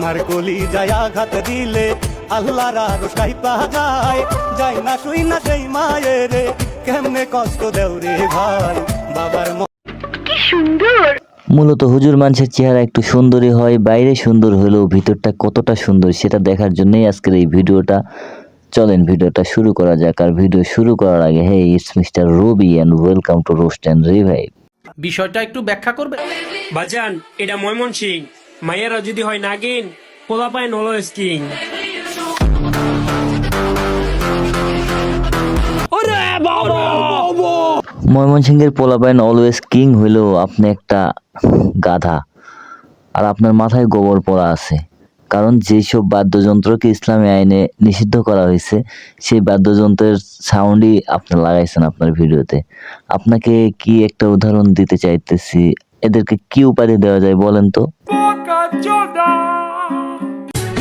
মার কলি যায় আঘাত দিলে আল্লাহর আরশ কাইপা যায়, যাই না শুই না সেই মায়ের কেমনে কষ্ট দেও রে ভাই বাবার। কি সুন্দর। মূলত হুজুর মানুষের চেহারা একটু সুন্দরই হয়, বাইরে সুন্দর হলেও ভিতরটা কতটা সুন্দর সেটা দেখার জন্যই আজকের এই ভিডিওটা। চলেন ভিডিওটা শুরু করা যাক। আর ভিডিও শুরু করার আগে, hey it's mister Ravi and welcome to roast and revive. বিষয়টা একটু ব্যাখ্যা করবে বাজান। এটা ময়মনসিং, মায়েরা যদি হয় নাগিন, পোলা পায় নলো স্কিং। ময়মনসিংহের পোলাপাইন অলওয়েজ কিং হইলেও আপনি একটা গাধা, আর আপনার মাথায় গোবর পড়া আছে। কারণ যেসব বাদ্যযন্ত্রকে ইসলামী আইনে নিষিদ্ধ করা হয়েছে সেই বাদ্যযন্ত্রের সাউন্ডই আপনি লাগাইছেন আপনার ভিডিওতে। আপনাকে কি একটা উদাহরণ দিতে চাইতেছি, এদেরকে কি উপাধি দেওয়া যায় বলেন তো?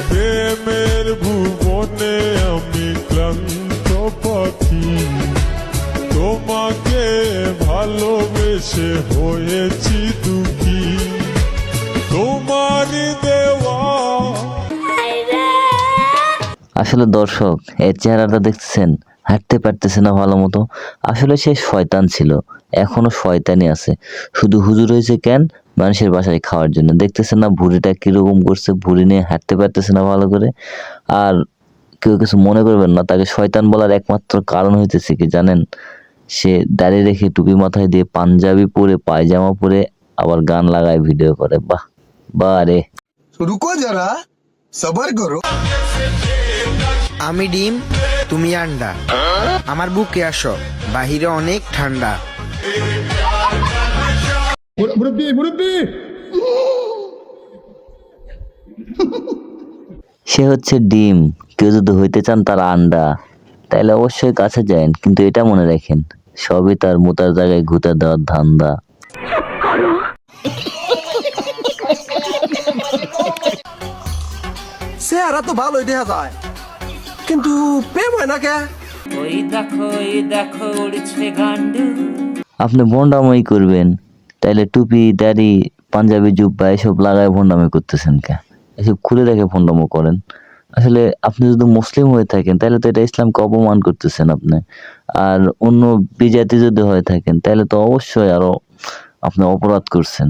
প্রেমের ভুবনে আমি ক্লান্ত পাখি, তোমাকে ভালোবেসে হয়েছি দুঃখী, তোমার দেওয়া। আসলে দর্শক, এর চেহারাটা দেখতেছেন, হাঁটতে পারতেছে না ভালো মতো। আসলে সে শয়তান ছিল, এখনো শয়তানি আছে। শুধু হুজুর হয়েছে কেন? মানুষের বাসায় খাওয়ার জন্য। দেখতেছেন না ভুঁড়িটা কিরকম করছে, ভুঁড়ি নিয়ে হাঁটতে পারতেছে না ভালো করে। আর কেউ কিছু মনে করবেন না, তাকে শয়তান বলার একমাত্র কারণ হইতেছে কি জানেন? সে দাঁড়িয়ে রেখে টুপি মাথায় দিয়ে পাঞ্জাবি পরে পায়জামা পরে আবার গান লাগায় ভিডিও করে। বাহ বাহ রে। রুকো যারা, সবার করো। আমি ডিম, তুমি আন্ডা, আমার বুকে আসো, বাহিরে অনেক ঠান্ডা। সে হচ্ছে ডিম, কেউ যদি হইতে চান তার আন্ডা, তাইলে অবশ্যই কাছে যান। কিন্তু এটা মনে রাখেন, সবই তার মোতার জায়গায় ঘুতে দেওয়ার ধান্দা। চেহারা তো ভালোই দেখা যায়, কিন্তু প্রেম হয় না কে? ওই দেখো উড়ছে গান্ডু। আপনি ভন্ডামই করবেন, তাইলে টুপি দাড়ি পাঞ্জাবি জুব্বা এসব লাগায় ভন্ডামি করতেছেন কে? এসব খুলে রেখে ভন্ডামো করেন। আসলে আপনি যদি মুসলিম হয়ে থাকেন তাহলে তো এটা ইসলামকে অপমান করতেছেন আপনি। আর অন্য বিজাতি যদি হয়ে থাকেন তাহলে তো অবশ্যই আরো আপনি অপরাধ করছেন।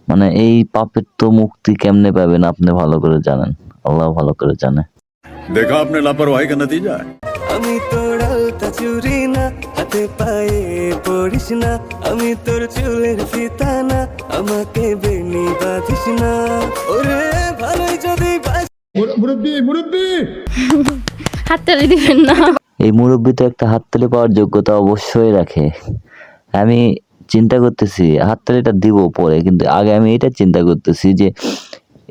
মানে এই পাপের তো মুক্তি কেমনে পাবেন আপনি ভালো করে জানেন, আল্লাহ ভালো করে জানে। देखा आपने लापरवाही का नतीजा है। আমি তোর আলতা চুরি না, হাতে পায়ে পড়িস না, আমি তোর চুলের ফিতা না, আমাকে বেনি বাঁধিস না, ওরে ভালোই যদি হাততালি দিবেন না। এই মুরব্বি তো একটা হাততালি পাওয়ার যোগ্যতা অবশ্যই রাখে। আমি চিন্তা করতেছি হাততালিটা দিব পরে, কিন্তু আগে আমি এটা চিন্তা করতেছি যে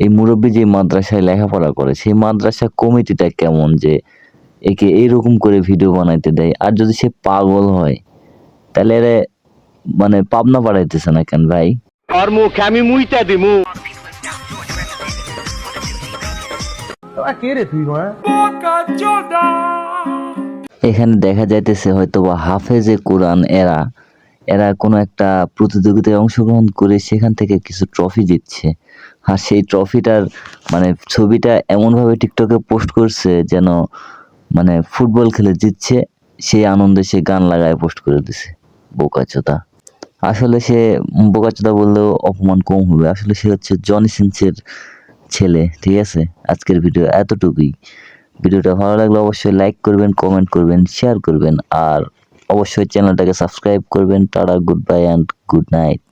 এই মুরব্বি যে মাদ্রাসায় লেখাপড়া করে সেই মাদ্রাসা কমিটিটা কেমন, যে একে এইরকম করে ভিডিও বানাইতে দেয়। আর যদি সে পাগল হয় তাহলে এরা মানে পাবনা পাঠাইতেছে না কেন ভাই? আর মুখে আমি মুইতা দিমু। এখানে দেখা যাইতেছে হয়তো বা হাফেজে কোরআন এরা এরা কোনো একটা প্রতিযোগিতায় অংশগ্রহণ করে সেখান থেকে কিছু ট্রফি জিতছে। আর সেই ট্রফিটার মানে ছবিটা এমনভাবে টিকটকে পোস্ট করছে যেন মানে ফুটবল খেলে জিতছে, সেই আনন্দে সে গান লাগায় পোস্ট করে দিছে। বোকাচোদা। আসলে সে বোকাচোদা বললেও অপমান কম হবে। আসলে সে হচ্ছে জনি সিনসের ছেলে, ঠিক আছে? আজকের ভিডিও এতটুকুই। ভিডিওটা ভালো লাগলে অবশ্যই লাইক করবেন, কমেন্ট করবেন, শেয়ার করবেন, আর অবশ্যই চ্যানেলটাকে সাবস্ক্রাইব করবেন। Tata, good bye and good night.